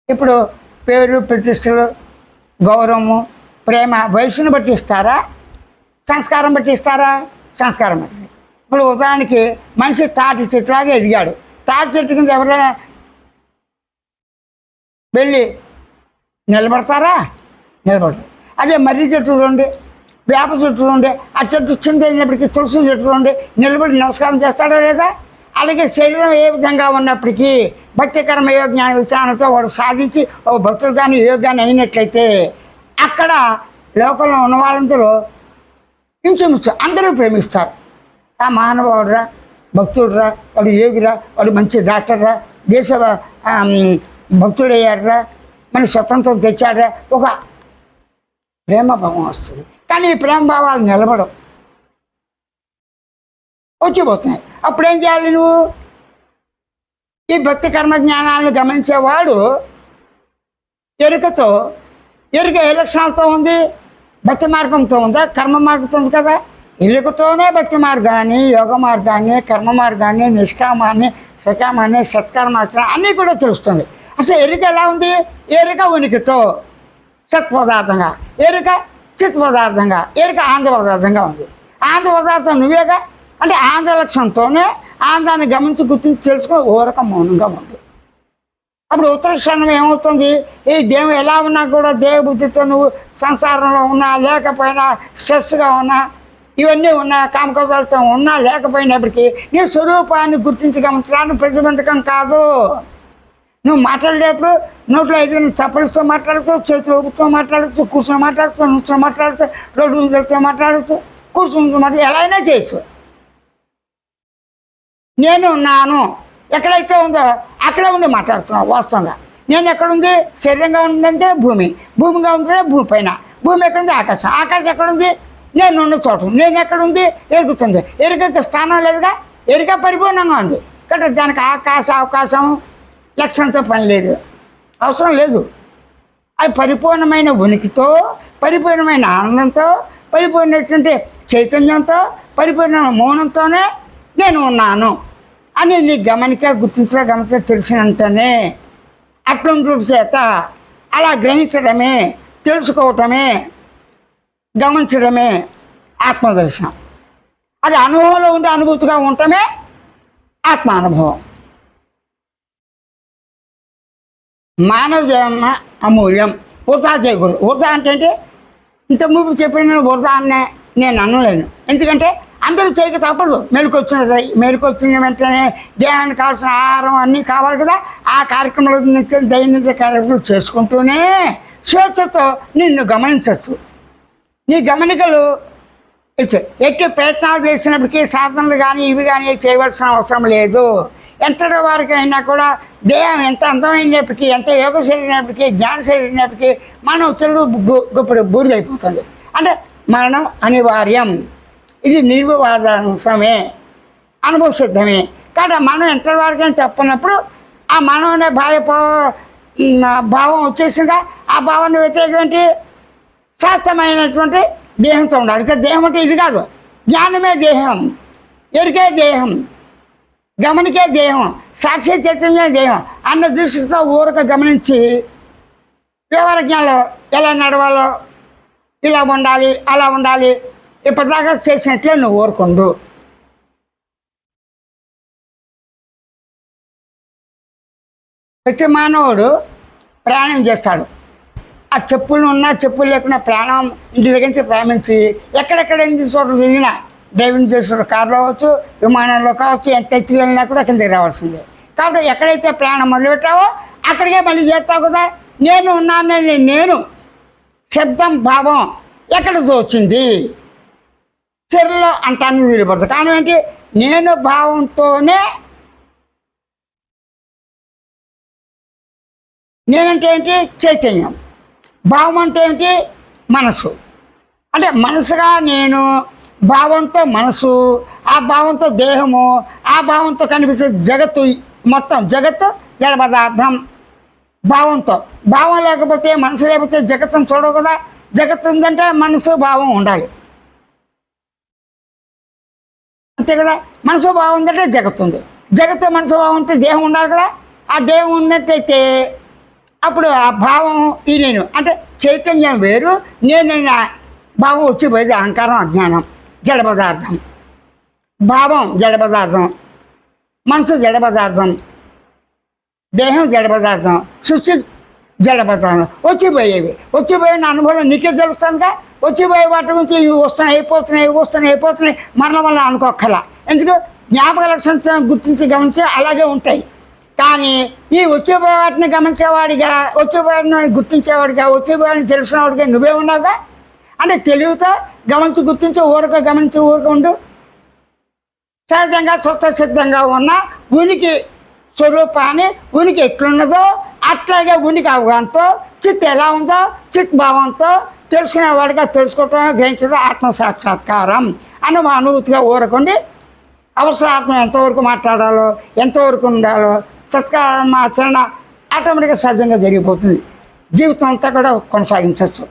ఇప్పుడు పేరు ప్రతిష్టలు గౌరవము ప్రేమ వయసును బట్టి ఇస్తారా, సంస్కారం బట్టి ఇస్తారా? సంస్కారం బట్టి. ఇప్పుడు ఉదాహరణకి మనిషి తాటి చెట్టులాగా ఎదిగాడు. తాటి చెట్టు కింద ఎవరైనా వెళ్ళి నిలబడతారా? నిలబడరు. అదే మర్రి చెట్టు చూడండి, వేప చెట్టు చూడండి, ఆ చెట్టు చింత అయినప్పటికీ తులసి చెట్టు చూడండి, నిలబడి నమస్కారం చేస్తాడా లేదా? అలాగే శరీరం ఏ విధంగా ఉన్నప్పటికీ భక్తికరమ యోగ జ్ఞాన విచారణతో వాడు సాధించి ఒక భక్తుడు కానీ యోగాన్ని అయినట్లయితే అక్కడ లోకంలో ఉన్న వాళ్ళందరూ ఇంచుమించు అందరూ ప్రేమిస్తారు. ఆ మానవుడురా, భక్తుడురా, వాడు యోగిరా, వాడు మంచి డాక్టర్రా, దేశ భక్తుడయ్యాడురా, మన స్వతంత్రం తెచ్చాడురా, ఒక ప్రేమభావం వస్తుంది. కానీ ఈ ప్రేమభావాలు నిలబడవు, వచ్చిపోతున్నాయి. అప్పుడేం చేయాలి నువ్వు? ఈ భక్తి కర్మ జ్ఞానాలను గమనించేవాడు ఎరుక ఏ లక్షణాలతో ఉంది? భక్తి మార్గంతో ఉందా? కర్మ మార్గంతో ఉంది కదా. ఎరుకతోనే భక్తి మార్గాన్ని, యోగ మార్గాన్ని, కర్మ మార్గాన్ని, నిష్కామాన్ని, సకామాన్ని, సత్కర్మాచరణ అన్నీ కూడా తెలుస్తుంది. అసలు ఎరుక ఎలా ఉంది? ఎరుక ఉనికితో సత్పదార్థంగా, ఎరుక చిత్ పదార్థంగా, ఎరుక ఆంధ్ర పదార్థంగా ఉంది. ఆంధ్ర పదార్థం నువ్వేగా. అంటే ఆంధ్ర లక్షణంతోనే ఆంధ్రాన్ని గమనించి గుర్తించి తెలుసుకొని ఓరక మౌనంగా ఉంది. అప్పుడు ఉత్తర క్షణం ఏమవుతుంది? ఈ దేవం ఎలా ఉన్నా కూడా దేవబుద్ధితో నువ్వు సంసారంలో ఉన్నా లేకపోయినా, స్ట్రెస్గా ఉన్నా, ఇవన్నీ ఉన్నా, కామకోశాలతో ఉన్నా లేకపోయినప్పటికీ నీ స్వరూపాన్ని గుర్తించి గమనించడానికి ప్రతిబంధకం కాదు. నువ్వు మాట్లాడేటప్పుడు నోట్లో అయితే నువ్వు చప్పలిస్తూ మాట్లాడుతూ, చేతులు ఊపుతూ మాట్లాడచ్చు, కూర్చొని మాట్లాడుతూ, నుంచో మాట్లాడుతూ, రోడ్డు వెళ్తూ మాట్లాడుతూ, కూర్చుని ఎలా అయినా చేయొచ్చు. నేను ఉన్నాను ఎక్కడైతే ఉందో అక్కడే ఉండి మాట్లాడుతున్నావు. వాస్తవంగా నేను ఎక్కడుంది? శరీరంగా ఉందంటే భూమి, భూమిగా ఉంటే భూమి పైన, భూమి ఎక్కడుంది? ఆకాశం, ఆకాశం ఎక్కడుంది? నేను ఉన్న చోటు. నేను ఎక్కడుంది? ఎరుగుతుంది. ఎరుకకి స్థానం లేదుగా. ఎరుక పరిపూర్ణంగా ఉంది కాబట్టి దానికి అవకాశం లక్ష్యంతో పని లేదు, అవసరం లేదు. అది పరిపూర్ణమైన ఉనికితో, పరిపూర్ణమైన ఆనందంతో, పరిపూర్ణమైనటువంటి చైతన్యంతో, పరిపూర్ణమైన మౌనంతోనే నేను ఉన్నాను అని నీ గమనించ తెలిసినంతనే అట్లుంటు చేత అలా గ్రహించడమే, తెలుసుకోవటమే, గమనించడమే ఆత్మదర్శనం. అది అనుభవంలో ఉండే అనుభూతిగా ఉండటమే ఆత్మానుభవం. మానవ జన్మ అమూల్యం, వృధా చేయకూడదు. వృధా అంటే ఇంత ముందు చెప్పిన వృధా అనే నేను అనలేను. ఎందుకంటే అందరూ చేయక తప్పదు. మెలుకొచ్చిన వెంటనే దేహానికి కావాల్సిన ఆహారం అన్నీ కావాలి కదా. ఆ కార్యక్రమాలు దైనందిన కార్యక్రమాలు చేసుకుంటూనే స్వేచ్ఛతో నిన్ను గమనించవచ్చు. నీ గమనికలు ఎట్టి ప్రయత్నాలు చేసినప్పటికీ సాధనలు కానీ ఇవి కానీ చేయవలసిన అవసరం లేదు. ఎంతటి వారికి అయినా కూడా దేహం ఎంత అందమైనప్పటికీ, ఎంత యోగ శరీరమైనప్పటికీ, జ్ఞాన శరీరమైనప్పటికీ మనం చెరువు గొప్పడు బూడిదైపోతుంది. అంటే మరణం అనివార్యం. ఇది నిర్వివాదాంశమే, అనుభవ సిద్ధమే. కాబట్టి మనం ఎంతటి వారికైనా చెప్పినప్పుడు ఆ మనం అనే భావం వచ్చేసిందా? ఆ భావాన్ని వ్యతిరేకం ఏంటి? శాస్త్రమైనటువంటి దేహంతో ఉండాలి. ఇక్కడ దేహం అంటే ఇది కాదు. జ్ఞానమే దేహం, ఎరికే దేహం, గమనికే దేహం, సాక్షి చైతన్య దేహం అన్న దృష్టితో ఊరక గమనించి వ్యవహార జ్ఞానంలో ఎలా నడవాలో, ఇలా ఉండాలి, అలా ఉండాలి, ఇప్పటిదాకా చేసినట్లే నువ్వు ఊరుకుండు. ప్రతి మానవుడు ప్రయాణం చేస్తాడు. ఆ చెప్పులు ఉన్నా చెప్పులు లేకుండా ప్రాణం ఇంటి దగ్గర నుంచి ప్రారంభించి ఎక్కడెక్కడ ఎన్ని చోట్ల తిరిగినా, డ్రైవింగ్ చేసిన కారులో కావచ్చు, విమానంలో కావచ్చు, ఎంత ఎత్తుకు వెళ్ళినా కూడా కిందకి రావాల్సిందే. కాబట్టి ఎక్కడైతే ప్రయాణం మొదలుపెట్టావో అక్కడికే మళ్ళీ చేస్తావు కదా. నేను ఉన్నానని నేను శబ్దం భావం ఎక్కడ వచ్చింది? చెరులో అంటానికి వీలుపడుతుంది. కారణం ఏంటి? నేను భావంతోనే, నేనంటే ఏంటి? చైతన్యం. భావం అంటే ఏంటి? మనసు. అంటే మనసుగా నేను, భావంతో మనసు, ఆ భావంతో దేహము, ఆ భావంతో కనిపించే జగత్తు, మొత్తం జగత్తు జడ పదార్థం భావంతో. భావం లేకపోతే, మనసు లేకపోతే జగత్తును చూడవు కదా. జగత్తు ఉందంటే మనసు భావం ఉండాలి, అంతే కదా. మనసు భావం ఉందంటే జగత్తు ఉంది, జగత్తు మనసు భావం ఉంటే దేహం ఉండాలి కదా. ఆ దేహం ఉన్నట్టయితే అప్పుడు ఆ భావం ఈ నేను అంటే చైతన్యం వేరు, నేనైన భావం వచ్చిపోయేది అహంకారం, అజ్ఞానం, జడ పదార్థం. భావం జడ పదార్థం, మనసు జడ పదార్థం, దేహం జడ పదార్థం, సృష్టి జడ పదార్థం. వచ్చిపోయిన అనుభవం నీకే తెలుస్తుందిగా. వచ్చిపోయే వాటి గురించి ఇవి అయిపోతున్నాయి మరణం వల్ల అనుకోక్కల. ఎందుకు? జ్ఞాపక లక్షణం గుర్తించి గమనించి అలాగే ఉంటాయి. కానీ ఈ వచ్చేపోయే వాటిని గమనించేవాడిగా, వచ్చేపోయిన గుర్తించేవాడిగా, వచ్చేపోయాడిని తెలిసినవాడిగా నువ్వే ఉన్నావుగా. అంటే తెలివితో గమనించి గుర్తించి గమనించి ఉండు. సహజంగా సిద్ధంగా ఉన్న ఉనికి స్వరూపాన్ని, ఉనికి ఎట్లున్నదో అట్లాగే ఉనికి అవగాహనతో, చిత్ ఎలా ఉందో చిత్ భావంతో తెలుసుకునేవాడిగా తెలుసుకోవటం, గ్రహించడం ఆత్మసాక్షాత్కారం అని మా అనుభూతిగా ఊరకండి. అవసరార్థం ఎంతవరకు మాట్లాడాలో, ఎంతవరకు ఉండాలో సత్కారం ఆచరణ ఆటోమేటిక్గా సహజంగా జరిగిపోతుంది. జీవితం అంతా కూడా కొనసాగించవచ్చు.